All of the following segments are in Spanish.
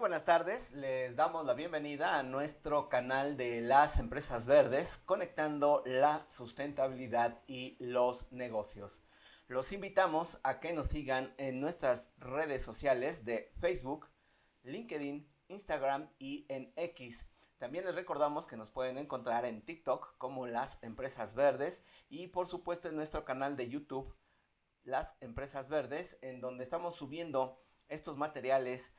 buenas tardes, les damos la bienvenida a nuestro canal de las empresas verdes, conectando la sustentabilidad y los negocios. Los invitamos a que nos sigan en nuestras redes sociales de Facebook, LinkedIn, Instagram y en X. También les recordamos que nos pueden encontrar en TikTok como las empresas verdes y por supuesto en nuestro canal de YouTube, las empresas verdes, en donde estamos subiendo estos materiales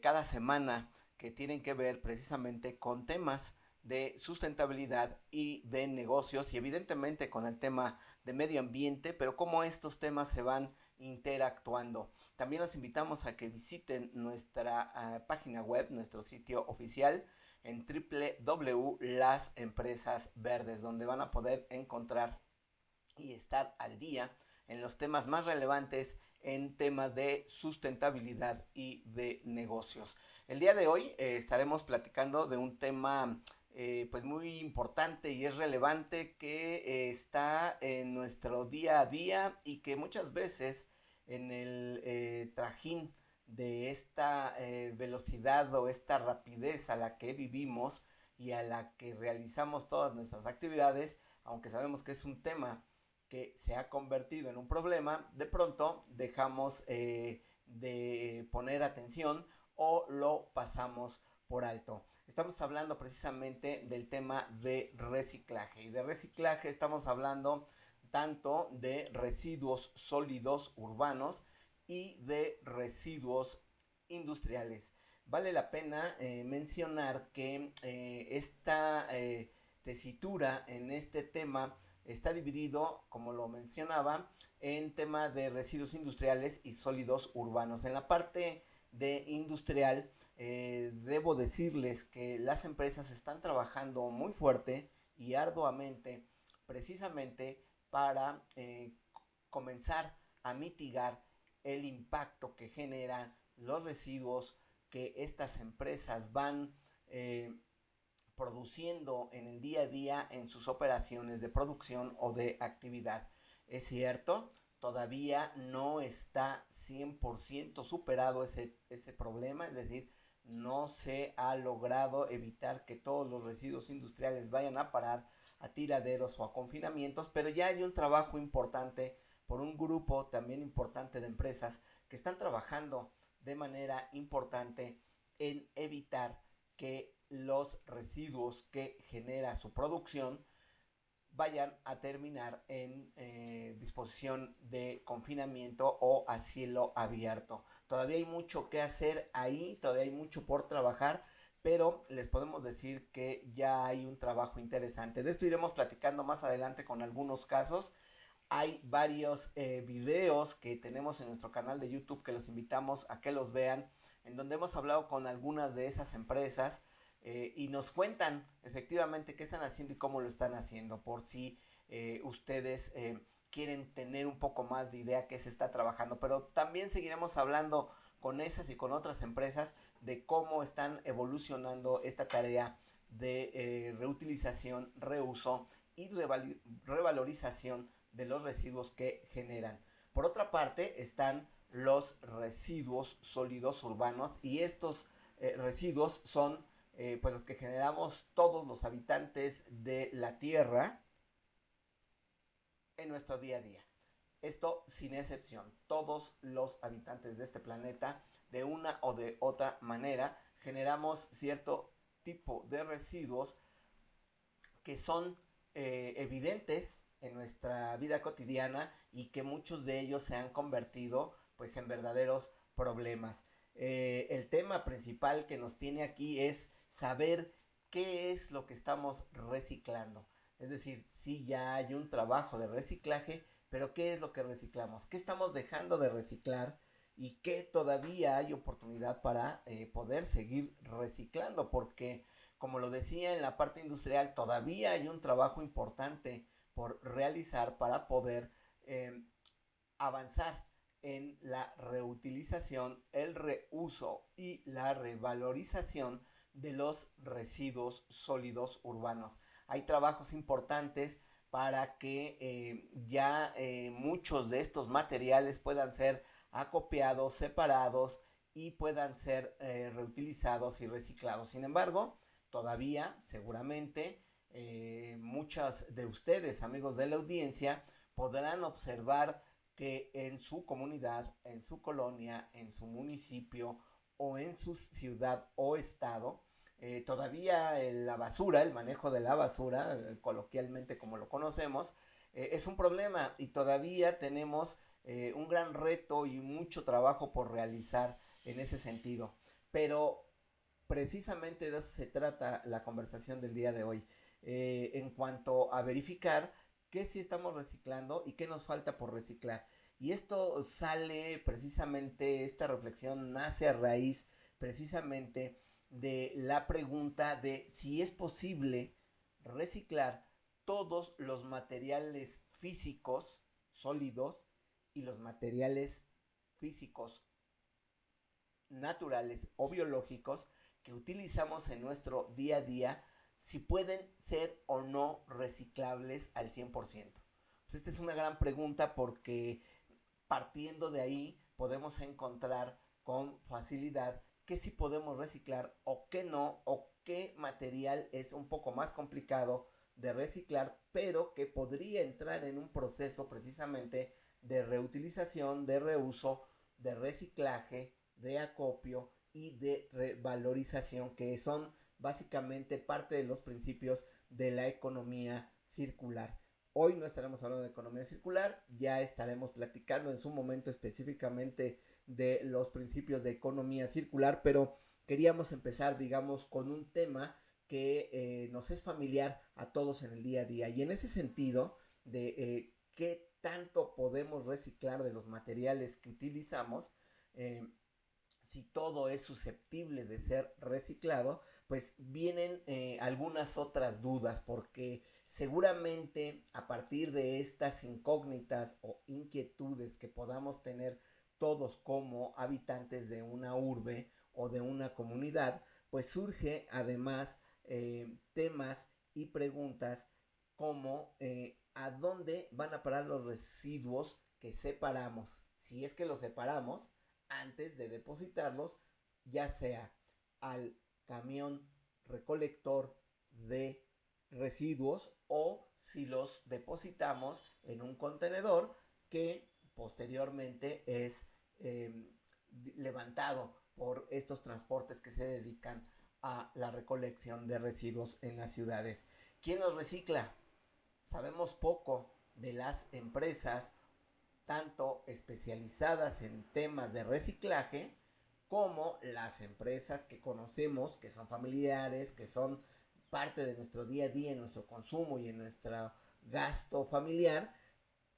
cada semana que tienen que ver precisamente con temas de sustentabilidad y de negocios y evidentemente con el tema de medio ambiente, pero cómo estos temas se van interactuando. También los invitamos a que visiten nuestra página web, nuestro sitio oficial en www.lasempresasverdes, donde van a poder encontrar y estar al día en los temas más relevantes en temas de sustentabilidad y de negocios. El día de hoy estaremos platicando de un tema pues muy importante y es relevante que está en nuestro día a día y que muchas veces en el trajín de esta velocidad o esta rapidez a la que vivimos y a la que realizamos todas nuestras actividades, aunque sabemos que es un tema que se ha convertido en un problema, de pronto dejamos de poner atención o lo pasamos por alto. Estamos hablando precisamente del tema de reciclaje. Y de reciclaje estamos hablando tanto de residuos sólidos urbanos y de residuos industriales. Vale la pena mencionar que esta tesitura en este tema está dividido, como lo mencionaba, en tema de residuos industriales y sólidos urbanos. En la parte de industrial, debo decirles que las empresas están trabajando muy fuerte y arduamente precisamente para comenzar a mitigar el impacto que generan los residuos que estas empresas van produciendo en el día a día en sus operaciones de producción o de actividad. Es cierto, todavía no está 100% superado ese problema, es decir, no se ha logrado evitar que todos los residuos industriales vayan a parar a tiraderos o a confinamientos, pero ya hay un trabajo importante por un grupo también importante de empresas que están trabajando de manera importante en evitar que los residuos que genera su producción vayan a terminar en disposición de confinamiento o a cielo abierto. Todavía hay mucho que hacer ahí, todavía hay mucho por trabajar, pero les podemos decir que ya hay un trabajo interesante. De esto iremos platicando más adelante con algunos casos. Hay varios videos que tenemos en nuestro canal de YouTube que los invitamos a que los vean, en donde hemos hablado con algunas de esas empresas y nos cuentan efectivamente qué están haciendo y cómo lo están haciendo, por si ustedes quieren tener un poco más de idea qué se está trabajando. Pero también seguiremos hablando con esas y con otras empresas de cómo están evolucionando esta tarea de reutilización, reuso y revalorización de los residuos que generan. Por otra parte están los residuos sólidos urbanos y estos residuos son pues los que generamos todos los habitantes de la Tierra en nuestro día a día. Esto sin excepción, todos los habitantes de este planeta, de una o de otra manera, generamos cierto tipo de residuos que son evidentes en nuestra vida cotidiana y que muchos de ellos se han convertido pues en verdaderos problemas. El tema principal que nos tiene aquí es saber qué es lo que estamos reciclando. Es decir, sí, ya hay un trabajo de reciclaje, pero ¿qué es lo que reciclamos? ¿Qué estamos dejando de reciclar? Y qué todavía hay oportunidad para poder seguir reciclando, porque como lo decía en la parte industrial, todavía hay un trabajo importante por realizar para poder avanzar en la reutilización, el reuso y la revalorización de los residuos sólidos urbanos. Hay trabajos importantes para que muchos de estos materiales puedan ser acopiados, separados y puedan ser reutilizados y reciclados. Sin embargo, todavía seguramente muchos de ustedes, amigos de la audiencia, podrán observar que en su comunidad, en su colonia, en su municipio o en su ciudad o estado, todavía la basura, el manejo de la basura, coloquialmente como lo conocemos, es un problema y todavía tenemos un gran reto y mucho trabajo por realizar en ese sentido. Pero precisamente de eso se trata la conversación del día de hoy, en cuanto a verificar qué sí estamos reciclando y qué nos falta por reciclar. Y esto sale precisamente, esta reflexión nace a raíz precisamente de la pregunta de si es posible reciclar todos los materiales físicos sólidos y los materiales físicos naturales o biológicos que utilizamos en nuestro día a día, si pueden ser o no reciclables al 100%. Pues esta es una gran pregunta porque partiendo de ahí podemos encontrar con facilidad qué sí podemos reciclar o qué no, o qué material es un poco más complicado de reciclar, pero que podría entrar en un proceso precisamente de reutilización, de reuso, de reciclaje, de acopio y de revalorización, que son básicamente parte de los principios de la economía circular. Hoy no estaremos hablando de economía circular, ya estaremos platicando en su momento específicamente de los principios de economía circular, pero queríamos empezar, digamos, con un tema que nos es familiar a todos en el día a día. Y en ese sentido, de qué tanto podemos reciclar de los materiales que utilizamos, si todo es susceptible de ser reciclado, pues vienen algunas otras dudas, porque seguramente a partir de estas incógnitas o inquietudes que podamos tener todos como habitantes de una urbe o de una comunidad, pues surge además temas y preguntas como a dónde van a parar los residuos que separamos, si es que los separamos antes de depositarlos, ya sea al camión recolector de residuos o si los depositamos en un contenedor que posteriormente es levantado por estos transportes que se dedican a la recolección de residuos en las ciudades. ¿Quién los recicla? Sabemos poco de las empresas tanto especializadas en temas de reciclaje como las empresas que conocemos, que son familiares, que son parte de nuestro día a día, en nuestro consumo y en nuestro gasto familiar,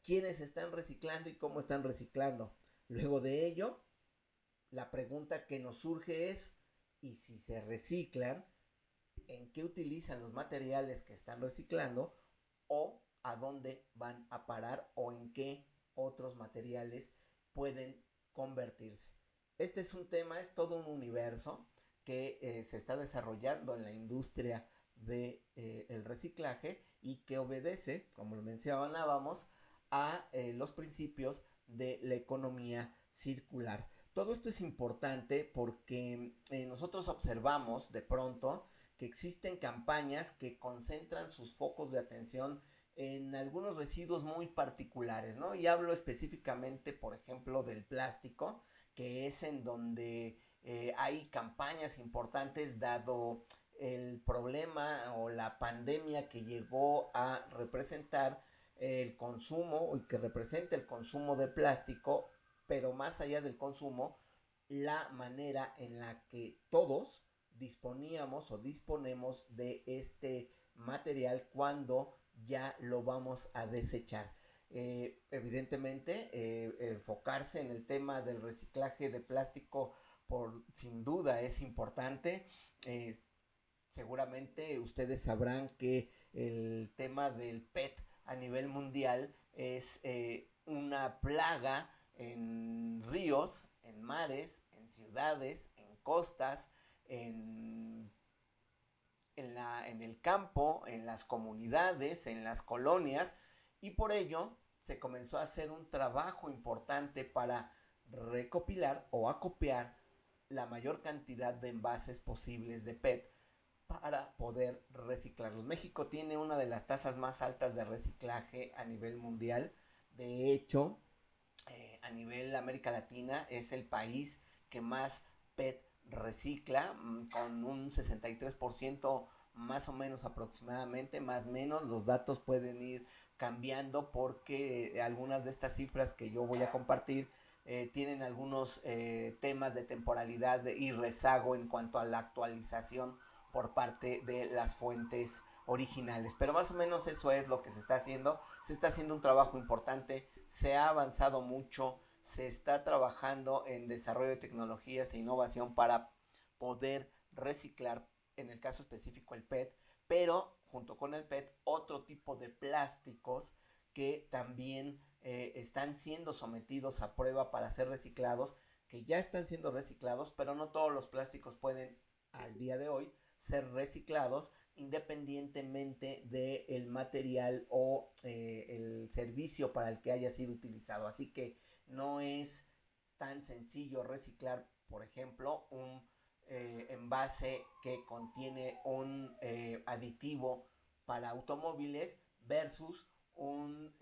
quienes están reciclando y cómo están reciclando. Luego de ello, la pregunta que nos surge es, ¿y si se reciclan, en qué utilizan los materiales que están reciclando o a dónde van a parar o en qué otros materiales pueden convertirse? Este es un tema, es todo un universo que se está desarrollando en la industria del reciclaje y que obedece, como lo mencionábamos, a los principios de la economía circular. Todo esto es importante porque nosotros observamos de pronto que existen campañas que concentran sus focos de atención en algunos residuos muy particulares, ¿no? Y hablo específicamente, por ejemplo, del plástico, que es en donde hay campañas importantes dado el problema o la pandemia que llegó a representar el consumo y que representa el consumo de plástico, pero más allá del consumo, la manera en la que todos disponíamos o disponemos de este material cuando ya lo vamos a desechar. Evidentemente, enfocarse en el tema del reciclaje de plástico sin duda es importante. Seguramente ustedes sabrán que el tema del PET a nivel mundial es una plaga en ríos, en mares, en ciudades, en costas, en el campo, en las comunidades, en las colonias, y por ello se comenzó a hacer un trabajo importante para recopilar o acopiar la mayor cantidad de envases posibles de PET para poder reciclarlos. México tiene una de las tasas más altas de reciclaje a nivel mundial. De hecho, a nivel América Latina es el país que más PET recicla, con un 63% más o menos aproximadamente, más o menos. Los datos pueden ir cambiando porque algunas de estas cifras que yo voy a compartir tienen algunos temas de temporalidad y rezago en cuanto a la actualización por parte de las fuentes originales. Pero más o menos eso es lo que se está haciendo. Se está haciendo un trabajo importante, se ha avanzado mucho, se está trabajando en desarrollo de tecnologías e innovación para poder reciclar, en el caso específico el PET, pero junto con el PET otro tipo de plásticos que también están siendo sometidos a prueba para ser reciclados, que ya están siendo reciclados, pero no todos los plásticos pueden al día de hoy ser reciclados independientemente del material o el servicio para el que haya sido utilizado. Así que no es tan sencillo reciclar, por ejemplo, un envase que contiene un aditivo para automóviles versus un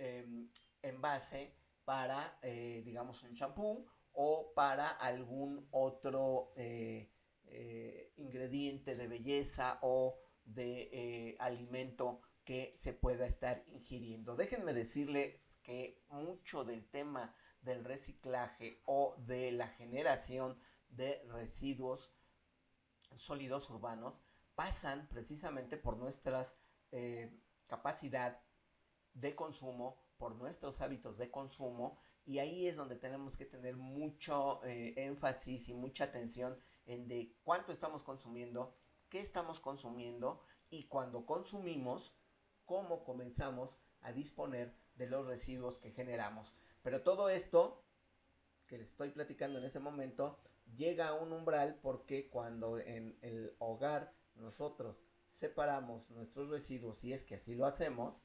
envase para, digamos, un champú o para algún otro ingrediente de belleza o de alimento que se pueda estar ingiriendo. Déjenme decirles que mucho del tema del reciclaje o de la generación de residuos sólidos urbanos pasan precisamente por nuestras capacidad de consumo, por nuestros hábitos de consumo, y ahí es donde tenemos que tener mucho énfasis y mucha atención en de cuánto estamos consumiendo, qué estamos consumiendo y cuando consumimos, cómo comenzamos a disponer de los residuos que generamos. Pero todo esto que les estoy platicando en este momento llega a un umbral porque cuando en el hogar nosotros separamos nuestros residuos, y es que así lo hacemos,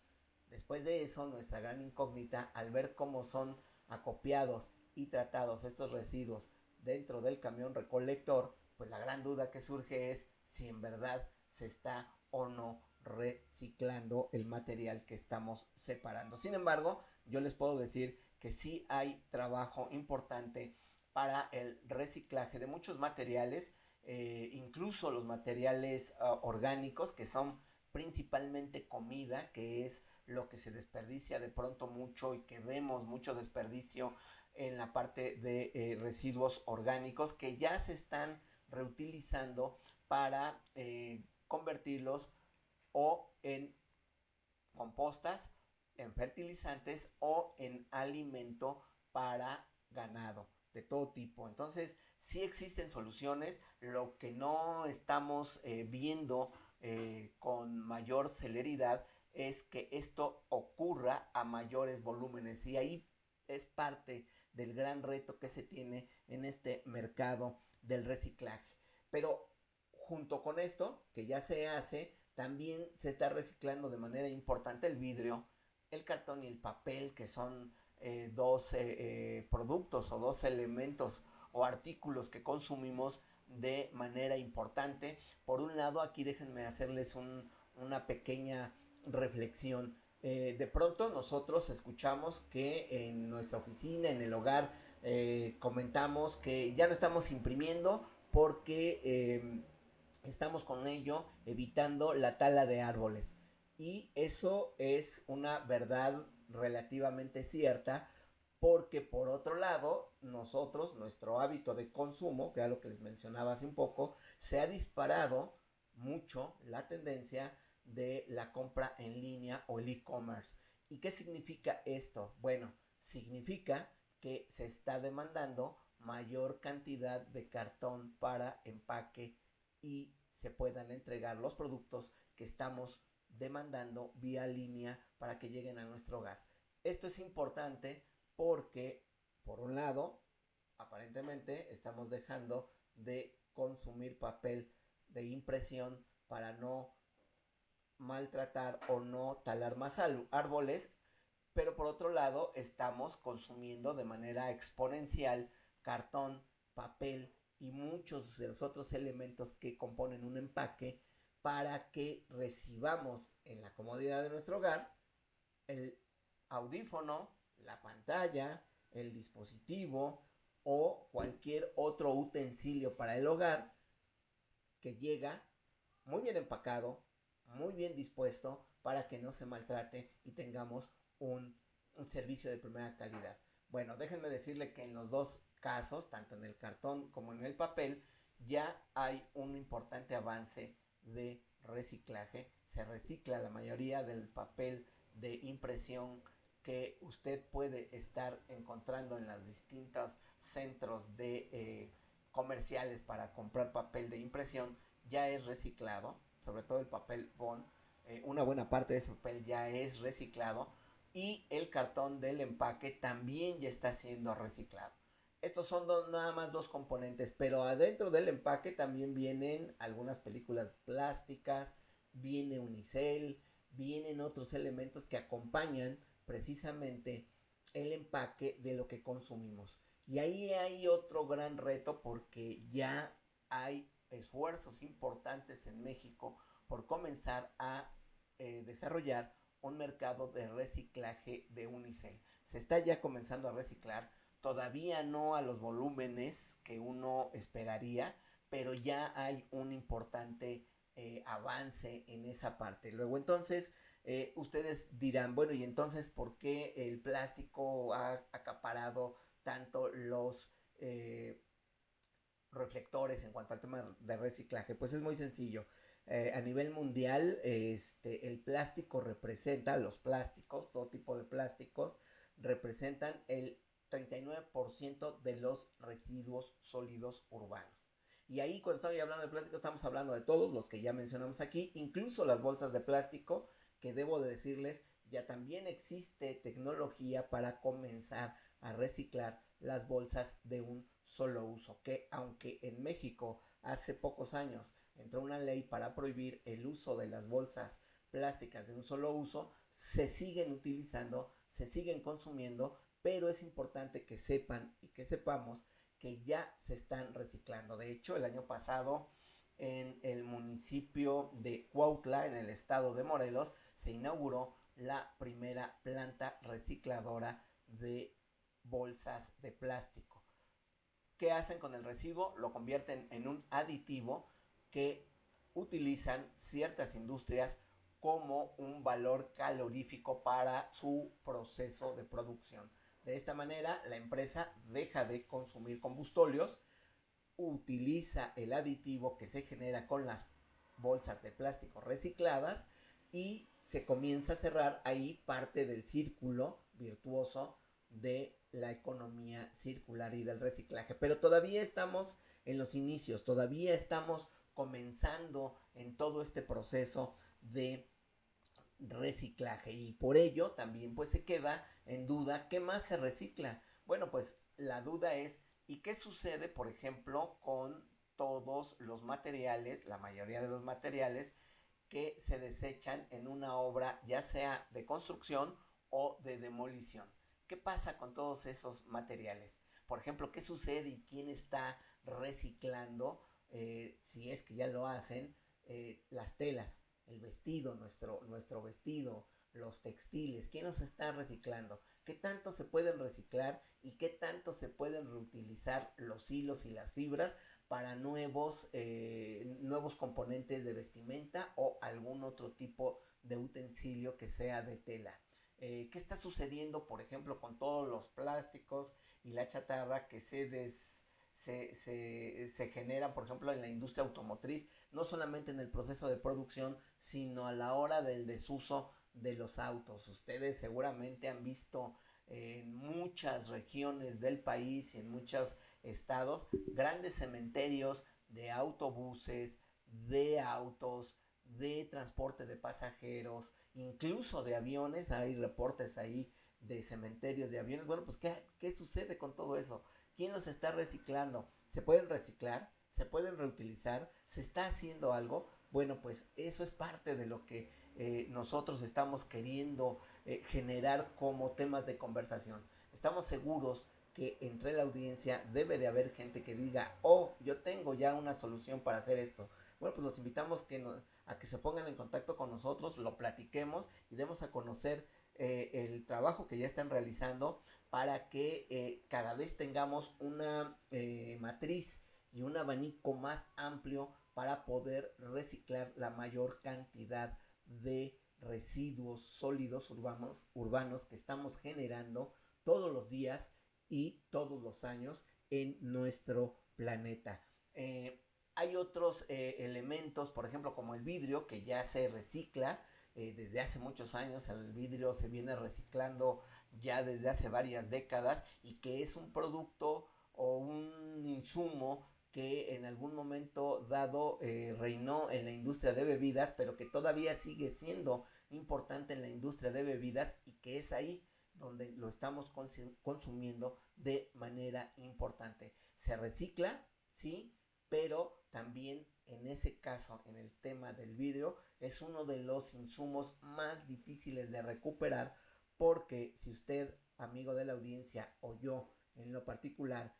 después de eso nuestra gran incógnita al ver cómo son acopiados y tratados estos residuos dentro del camión recolector, pues la gran duda que surge es si en verdad se está o no reciclando el material que estamos separando. Sin embargo, yo les puedo decir que sí hay trabajo importante para el reciclaje de muchos materiales, incluso los materiales orgánicos, que son principalmente comida, que es lo que se desperdicia de pronto mucho y que vemos mucho desperdicio en la parte de residuos orgánicos que ya se están reutilizando para convertirlos o en compostas, en fertilizantes o en alimento para ganado de todo tipo. Entonces, sí existen soluciones, lo que no estamos viendo con mayor celeridad es que esto ocurra a mayores volúmenes, y ahí es parte del gran reto que se tiene en este mercado del reciclaje. Pero junto con esto, que ya se hace, también se está reciclando de manera importante el vidrio, el cartón y el papel, que son dos productos o dos elementos o artículos que consumimos de manera importante. Por un lado, aquí déjenme hacerles una pequeña reflexión. De pronto nosotros escuchamos que en nuestra oficina, en el hogar, comentamos que ya no estamos imprimiendo porque estamos con ello evitando la tala de árboles. Y eso es una verdad relativamente cierta, porque por otro lado, nosotros, nuestro hábito de consumo, que era lo que les mencionaba hace un poco, se ha disparado mucho la tendencia de la compra en línea o el e-commerce. ¿Y qué significa esto? Bueno, significa que se está demandando mayor cantidad de cartón para empaque y se puedan entregar los productos que estamos demandando vía línea para que lleguen a nuestro hogar. Esto es importante porque, por un lado, aparentemente estamos dejando de consumir papel de impresión para no maltratar o no talar más árboles, pero por otro lado estamos consumiendo de manera exponencial cartón, papel y muchos de los otros elementos que componen un empaque para que recibamos en la comodidad de nuestro hogar el audífono, la pantalla, el dispositivo o cualquier otro utensilio para el hogar que llega muy bien empacado, muy bien dispuesto para que no se maltrate y tengamos un servicio de primera calidad. Bueno, déjenme decirle que en los dos casos, tanto en el cartón como en el papel, ya hay un importante avance de reciclaje. Se recicla la mayoría del papel de impresión que usted puede estar encontrando en los distintos centros de comerciales para comprar papel de impresión. Ya es reciclado, sobre todo el papel bond. Una buena parte de ese papel ya es reciclado y el cartón del empaque también ya está siendo reciclado. Estos son nada más dos componentes, pero adentro del empaque también vienen algunas películas plásticas, viene unicel, vienen otros elementos que acompañan precisamente el empaque de lo que consumimos. Y ahí hay otro gran reto porque ya hay esfuerzos importantes en México por comenzar a desarrollar un mercado de reciclaje de unicel. Se está ya comenzando a reciclar, todavía no a los volúmenes que uno esperaría, pero ya hay un importante avance en esa parte. Luego entonces ustedes dirán, bueno, y entonces ¿por qué el plástico ha acaparado tanto los reflectores en cuanto al tema de reciclaje? Pues es muy sencillo. A nivel mundial, el plástico representa, los plásticos, todo tipo de plásticos, representan el 39% de los residuos sólidos urbanos. Y ahí cuando estamos hablando de plástico estamos hablando de todos los que ya mencionamos aquí, incluso las bolsas de plástico, que debo de decirles, ya también existe tecnología para comenzar a reciclar las bolsas de un solo uso, que aunque en México hace pocos años entró una ley para prohibir el uso de las bolsas plásticas de un solo uso, se siguen utilizando, se siguen consumiendo, pero es importante que sepan y que sepamos que ya se están reciclando. De hecho, el año pasado en el municipio de Cuautla, en el estado de Morelos, se inauguró la primera planta recicladora de bolsas de plástico. ¿Qué hacen con el residuo? Lo convierten en un aditivo que utilizan ciertas industrias como un valor calorífico para su proceso de producción. De esta manera, la empresa deja de consumir combustóleos, utiliza el aditivo que se genera con las bolsas de plástico recicladas y se comienza a cerrar ahí parte del círculo virtuoso de la economía circular y del reciclaje. Pero todavía estamos en los inicios, todavía estamos comenzando en todo este proceso de reciclaje y por ello también pues se queda en duda qué más se recicla. Bueno, pues la duda es ¿y qué sucede por ejemplo con todos los materiales, la mayoría de los materiales que se desechan en una obra ya sea de construcción o de demolición? ¿Qué pasa con todos esos materiales? Por ejemplo, ¿qué sucede y quién está reciclando, si es que ya lo hacen, las telas, el vestido, nuestro vestido, los textiles? ¿Quién los está reciclando? ¿Qué tanto se pueden reciclar y qué tanto se pueden reutilizar los hilos y las fibras para nuevos componentes de vestimenta o algún otro tipo de utensilio que sea de tela? ¿Qué está sucediendo, por ejemplo, con todos los plásticos y la chatarra que se generan, por ejemplo, en la industria automotriz, no solamente en el proceso de producción, sino a la hora del desuso de los autos? Ustedes seguramente han visto en muchas regiones del país y en muchos estados grandes cementerios de autobuses, de autos, de transporte de pasajeros, incluso de aviones. Hay reportes ahí de cementerios de aviones. Bueno, pues ¿qué sucede con todo eso? ¿Quién los está reciclando? ¿Se pueden reciclar? ¿Se pueden reutilizar? ¿Se está haciendo algo? Bueno, pues eso es parte de lo que nosotros estamos queriendo generar como temas de conversación. Estamos seguros que entre la audiencia debe de haber gente que diga, oh, yo tengo ya una solución para hacer esto. Bueno, pues los invitamos a que se pongan en contacto con nosotros, lo platiquemos y demos a conocer el trabajo que ya están realizando para que cada vez tengamos una matriz y un abanico más amplio para poder reciclar la mayor cantidad de residuos sólidos urbanos que estamos generando todos los días y todos los años en nuestro planeta. Hay otros elementos, por ejemplo, como el vidrio, que ya se recicla. Desde hace muchos años el vidrio se viene reciclando ya desde hace varias décadas y que es un producto o un insumo que en algún momento dado reinó en la industria de bebidas, pero que todavía sigue siendo importante en la industria de bebidas y que es ahí donde lo estamos consumiendo de manera importante. Se recicla, sí, pero también en ese caso, en el tema del vidrio, es uno de los insumos más difíciles de recuperar porque si usted, amigo de la audiencia, o yo en lo particular,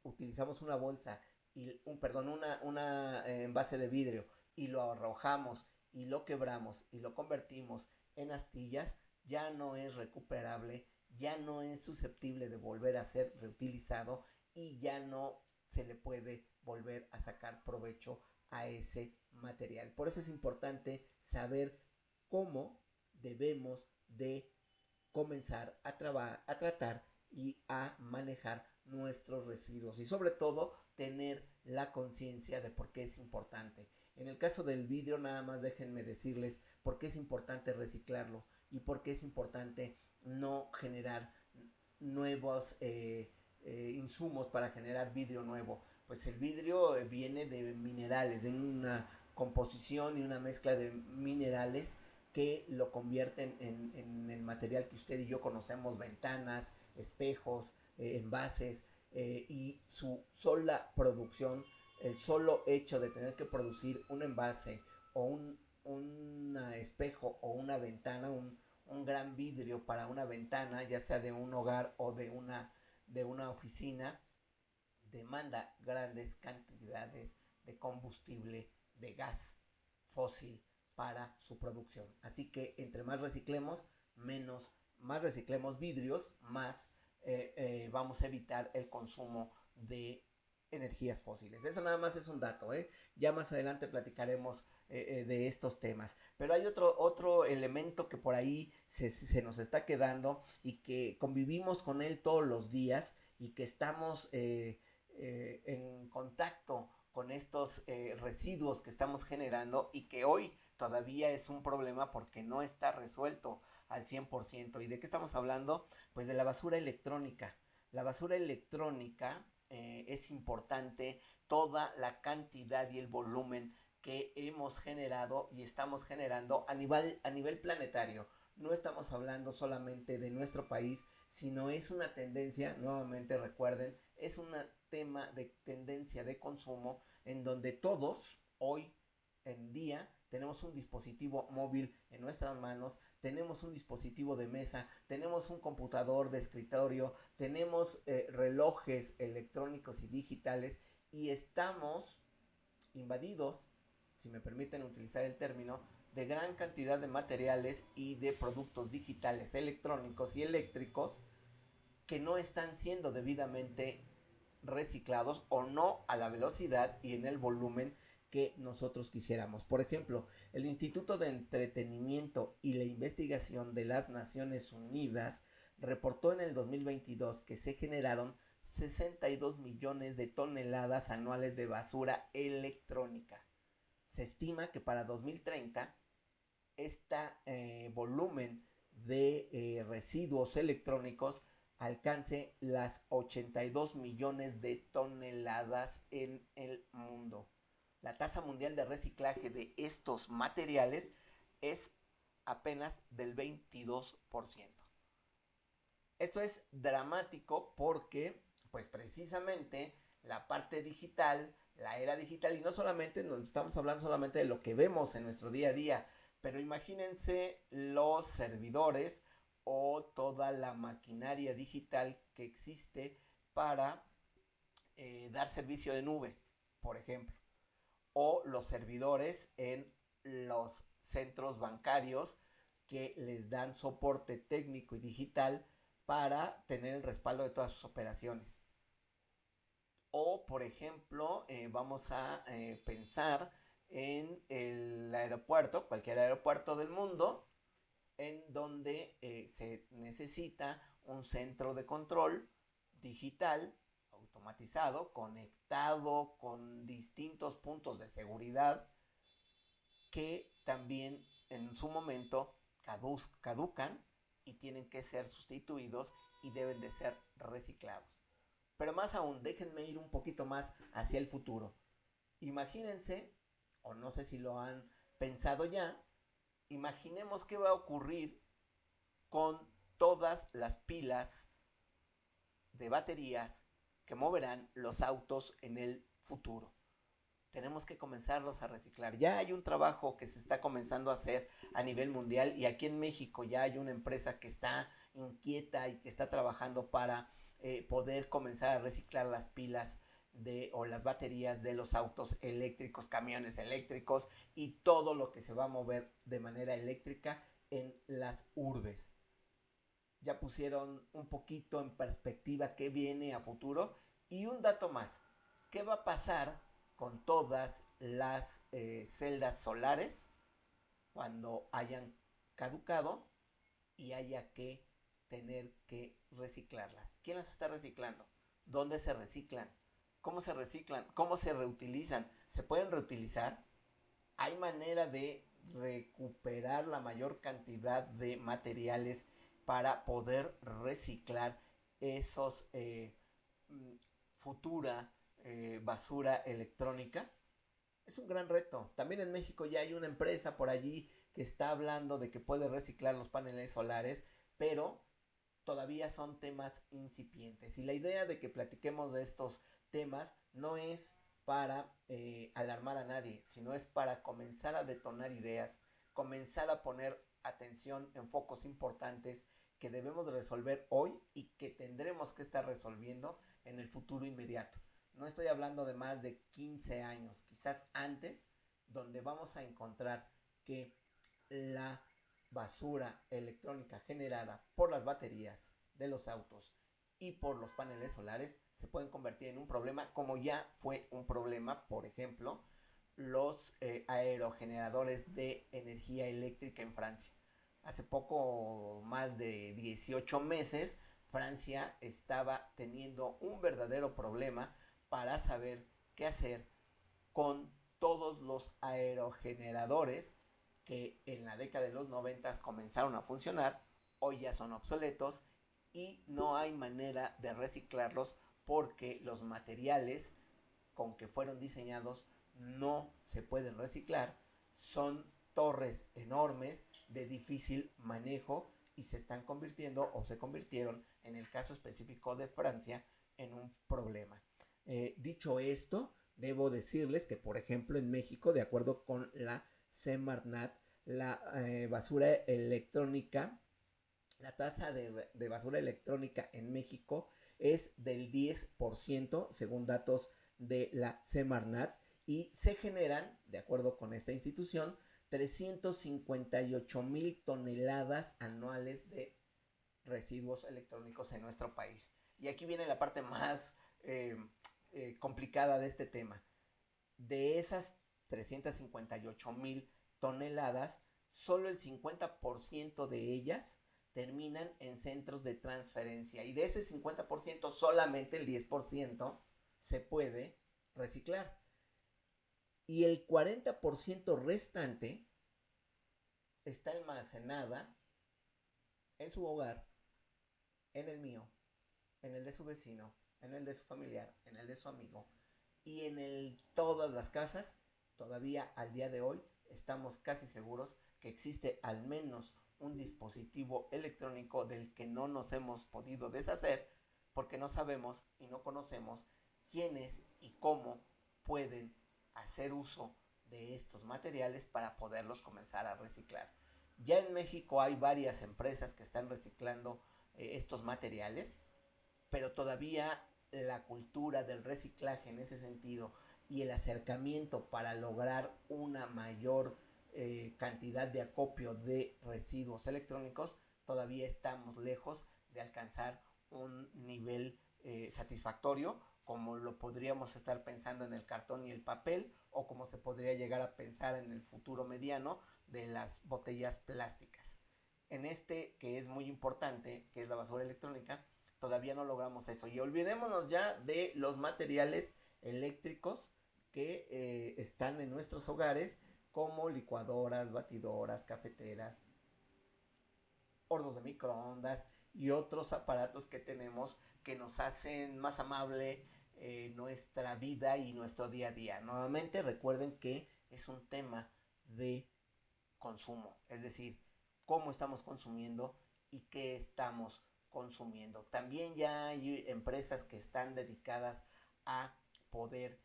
utilizamos una bolsa y una envase de vidrio y lo arrojamos y lo quebramos y lo convertimos en astillas, ya no es recuperable, ya no es susceptible de volver a ser reutilizado y ya no se le puede volver a sacar provecho a ese material. Por eso es importante saber cómo debemos de comenzar a tratar y a manejar nuestros residuos y sobre todo tener la conciencia de por qué es importante. En el caso del vidrio, nada más déjenme decirles por qué es importante reciclarlo y por qué es importante no generar nuevos insumos para generar vidrio nuevo. Pues el vidrio viene de minerales, de una composición y una mezcla de minerales que lo convierten en el material que usted y yo conocemos, ventanas, espejos, envases, y su sola producción, el solo hecho de tener que producir un envase o un espejo o una ventana, un gran vidrio para una ventana, ya sea de un hogar o de una oficina, demanda grandes cantidades de combustible, de gas fósil para su producción. Así que entre más reciclemos, más reciclemos vidrios, más vamos a evitar el consumo de energías fósiles. Eso nada más es un dato, ya más adelante platicaremos de estos temas. Pero hay otro elemento que por ahí se nos está quedando y que convivimos con él todos los días y que estamos en contacto con estos residuos que estamos generando y que hoy todavía es un problema porque no está resuelto al 100%. ¿Y de qué estamos hablando? Pues de la basura electrónica. La basura electrónica es importante, toda la cantidad y el volumen que hemos generado y estamos generando a nivel planetario. No estamos hablando solamente de nuestro país, sino es una tendencia, nuevamente recuerden, es un tema de tendencia de consumo en donde todos hoy en día tenemos un dispositivo móvil en nuestras manos, tenemos un dispositivo de mesa, tenemos un computador de escritorio, tenemos relojes electrónicos y digitales y estamos invadidos, si me permiten utilizar el término, de gran cantidad de materiales y de productos digitales, electrónicos y eléctricos que no están siendo debidamente reciclados o no a la velocidad y en el volumen que nosotros quisiéramos. Por ejemplo, el Instituto de Entretenimiento y la Investigación de las Naciones Unidas reportó en el 2022 que se generaron 62 millones de toneladas anuales de basura electrónica. Se estima que para 2030 este volumen de residuos electrónicos alcance las 82 millones de toneladas en el mundo. La tasa mundial de reciclaje de estos materiales es apenas del 22%. Esto es dramático porque, pues precisamente, la parte digital, la era digital, y no solamente nos estamos hablando solamente de lo que vemos en nuestro día a día, pero imagínense los servidores o toda la maquinaria digital que existe para dar servicio de nube, por ejemplo, o los servidores en los centros bancarios que les dan soporte técnico y digital para tener el respaldo de todas sus operaciones. O, por ejemplo, vamos a pensar en el aeropuerto, cualquier aeropuerto del mundo, en donde se necesita un centro de control digital, automatizado, conectado con distintos puntos de seguridad que también en su momento caducan y tienen que ser sustituidos y deben de ser reciclados. Pero más aún, déjenme ir un poquito más hacia el futuro. Imagínense, o no sé si lo han pensado ya, imaginemos qué va a ocurrir con todas las pilas de baterías que moverán los autos en el futuro. Tenemos que comenzarlos a reciclar. Ya hay un trabajo que se está comenzando a hacer a nivel mundial y aquí en México ya hay una empresa que está inquieta y que está trabajando para poder comenzar a reciclar las pilas o las baterías de los autos eléctricos, camiones eléctricos y todo lo que se va a mover de manera eléctrica en las urbes. Ya pusieron un poquito en perspectiva qué viene a futuro. Y un dato más, ¿qué va a pasar con todas las celdas solares cuando hayan caducado y haya que tener que reciclarlas? ¿Quién las está reciclando? ¿Dónde se reciclan? ¿Cómo se reciclan? ¿Cómo se reutilizan? ¿Se pueden reutilizar? ¿Hay manera de recuperar la mayor cantidad de materiales para poder reciclar esos futura basura electrónica? Es un gran reto. También en México ya hay una empresa por allí que está hablando de que puede reciclar los paneles solares, pero todavía son temas incipientes. Y la idea de que platiquemos de estos temas no es para alarmar a nadie, sino es para comenzar a detonar ideas, comenzar a poner atención en focos importantes que debemos resolver hoy y que tendremos que estar resolviendo en el futuro inmediato. No estoy hablando de más de 15 años, quizás antes, donde vamos a encontrar que la basura electrónica generada por las baterías de los autos y por los paneles solares se pueden convertir en un problema, como ya fue un problema, por ejemplo, los aerogeneradores de energía eléctrica en Francia. Hace poco, más de 18 meses, Francia estaba teniendo un verdadero problema para saber qué hacer con todos los aerogeneradores que en la década de los 90 comenzaron a funcionar, hoy ya son obsoletos y no hay manera de reciclarlos porque los materiales con que fueron diseñados no se pueden reciclar, son torres enormes de difícil manejo y se están convirtiendo o se convirtieron en el caso específico de Francia en un problema. Dicho esto, debo decirles que por ejemplo en México, de acuerdo con la Semarnat, la basura electrónica, la tasa de basura electrónica en México es del 10% según datos de la Semarnat y se generan, de acuerdo con esta institución, 358,000 toneladas anuales de residuos electrónicos en nuestro país. Y aquí viene la parte más complicada de este tema. De esas 358,000 toneladas, solo el 50% de ellas terminan en centros de transferencia. Y de ese 50%, solamente el 10% se puede reciclar. Y el 40% restante está almacenada en su hogar, en el mío, en el de su vecino, en el de su familiar, en el de su amigo y en todas las casas. Todavía al día de hoy estamos casi seguros que existe al menos un dispositivo electrónico del que no nos hemos podido deshacer porque no sabemos y no conocemos quiénes y cómo pueden hacer uso de estos materiales para poderlos comenzar a reciclar. Ya en México hay varias empresas que están reciclando estos materiales, pero todavía la cultura del reciclaje en ese sentido y el acercamiento para lograr una mayor cantidad de acopio de residuos electrónicos, todavía estamos lejos de alcanzar un nivel satisfactorio como lo podríamos estar pensando en el cartón y el papel o como se podría llegar a pensar en el futuro mediano de las botellas plásticas. En este que es muy importante, que es la basura electrónica, todavía no logramos eso. Y olvidémonos ya de los materiales eléctricos que están en nuestros hogares, como licuadoras, batidoras, cafeteras, hornos de microondas y otros aparatos que tenemos que nos hacen más amable nuestra vida y nuestro día a día. Nuevamente recuerden que es un tema de consumo, es decir, cómo estamos consumiendo y qué estamos consumiendo. También ya hay empresas que están dedicadas a poder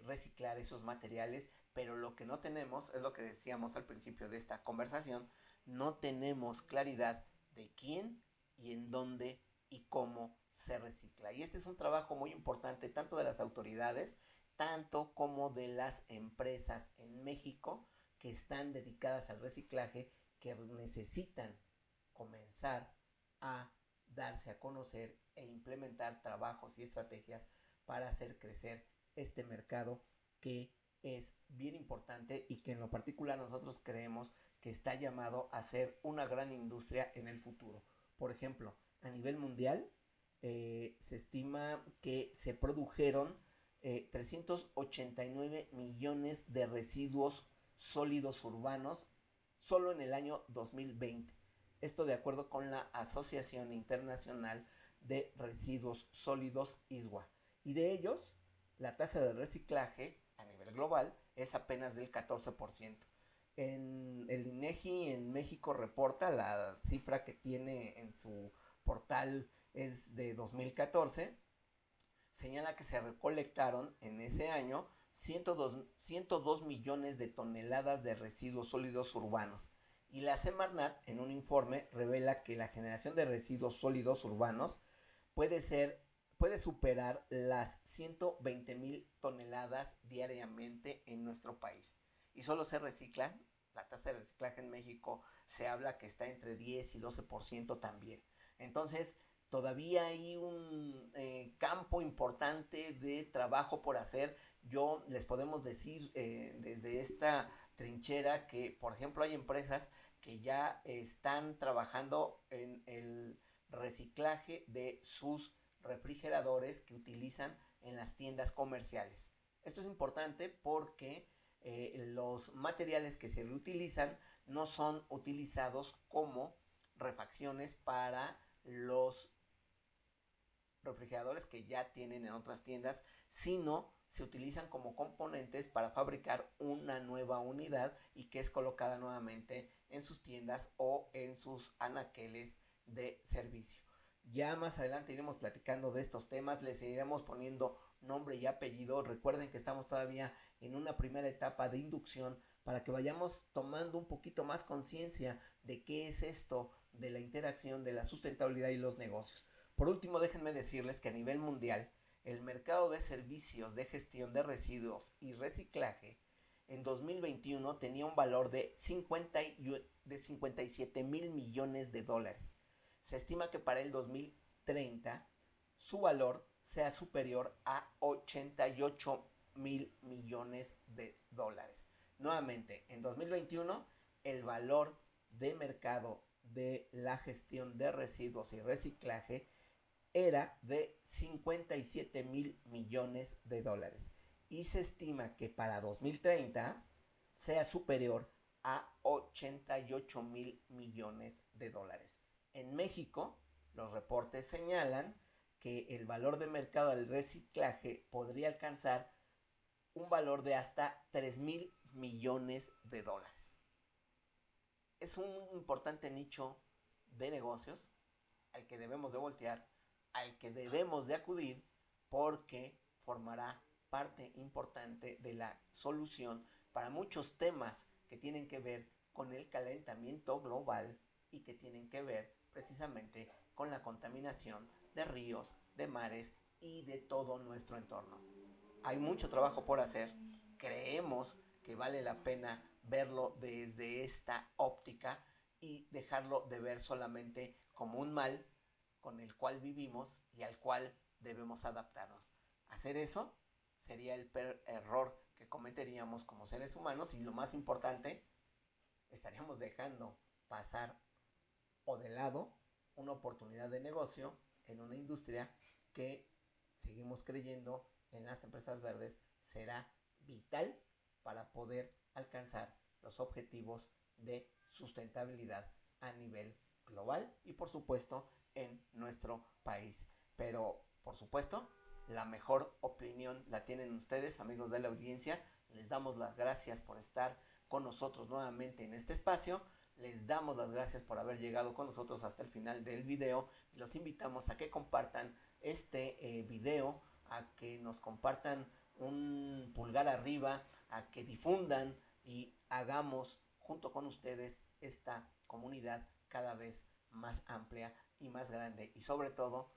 reciclar esos materiales, pero lo que no tenemos es lo que decíamos al principio de esta conversación, no tenemos claridad de quién y en dónde y cómo se recicla. Y este es un trabajo muy importante tanto de las autoridades, tanto como de las empresas en México que están dedicadas al reciclaje, que necesitan comenzar a darse a conocer e implementar trabajos y estrategias para hacer crecer este mercado que es bien importante y que en lo particular nosotros creemos que está llamado a ser una gran industria en el futuro. Por ejemplo, a nivel mundial se estima que se produjeron 389 millones de residuos sólidos urbanos solo en el año 2020. Esto de acuerdo con la Asociación Internacional de Residuos Sólidos ISWA. Y de ellos, la tasa de reciclaje a nivel global es apenas del 14%. En el INEGI en México reporta la cifra que tiene en su portal es de 2014. Señala que se recolectaron en ese año 102 millones de toneladas de residuos sólidos urbanos. Y la Semarnat, en un informe, revela que la generación de residuos sólidos urbanos puede superar las 120,000 toneladas diariamente en nuestro país. Y solo se reciclan, la tasa de reciclaje en México se habla que está entre 10 y 12% también. Entonces, todavía hay un campo importante de trabajo por hacer. Yo les podemos decir desde esta trinchera que, por ejemplo, hay empresas que ya están trabajando en el reciclaje de sus refrigeradores que utilizan en las tiendas comerciales. Esto es importante porque los materiales que se reutilizan no son utilizados como refacciones para los refrigeradores que ya tienen en otras tiendas, sino se utilizan como componentes para fabricar una nueva unidad y que es colocada nuevamente en sus tiendas o en sus anaqueles de servicio. Ya más adelante iremos platicando de estos temas, les iremos poniendo nombre y apellido. Recuerden que estamos todavía en una primera etapa de inducción para que vayamos tomando un poquito más conciencia de qué es esto de la interacción de la sustentabilidad y los negocios. Por último, déjenme decirles que a nivel mundial, el mercado de servicios de gestión de residuos y reciclaje en 2021 tenía un valor de 57 mil millones de dólares. Se estima que para el 2030 su valor sea superior a 88 mil millones de dólares. Nuevamente, en 2021 el valor de mercado de la gestión de residuos y reciclaje era de 57 mil millones de dólares y se estima que para 2030 sea superior a 88 mil millones de dólares. En México, los reportes señalan que el valor de mercado del reciclaje podría alcanzar un valor de hasta 3 mil millones de dólares. Es un importante nicho de negocios al que debemos de voltear, al que debemos de acudir, porque formará parte importante de la solución para muchos temas que tienen que ver con el calentamiento global y que tienen que ver precisamente con la contaminación de ríos, de mares y de todo nuestro entorno. Hay mucho trabajo por hacer. Creemos que vale la pena verlo desde esta óptica y dejarlo de ver solamente como un mal con el cual vivimos y al cual debemos adaptarnos. Hacer eso sería el peor error que cometeríamos como seres humanos y lo más importante, estaríamos dejando pasar o de lado una oportunidad de negocio en una industria que seguimos creyendo en las empresas verdes será vital para poder alcanzar los objetivos de sustentabilidad a nivel global y por supuesto en nuestro país. Pero por supuesto la mejor opinión la tienen ustedes, amigos de la audiencia. Les damos las gracias por estar con nosotros nuevamente en este espacio. Les damos las gracias por haber llegado con nosotros hasta el final del video. Los invitamos a que compartan este video, a que nos compartan un pulgar arriba, a que difundan y hagamos junto con ustedes esta comunidad cada vez más amplia y más grande y sobre todo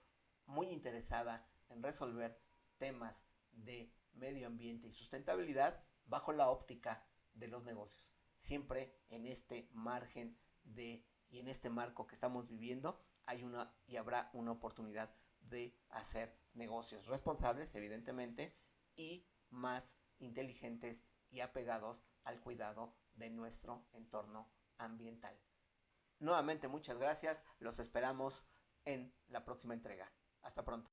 muy interesada en resolver temas de medio ambiente y sustentabilidad bajo la óptica de los negocios. Siempre en este margen y en este marco que estamos viviendo hay una y habrá una oportunidad de hacer negocios responsables, evidentemente, y más inteligentes y apegados al cuidado de nuestro entorno ambiental. Nuevamente muchas gracias, los esperamos en la próxima entrega. Hasta pronto.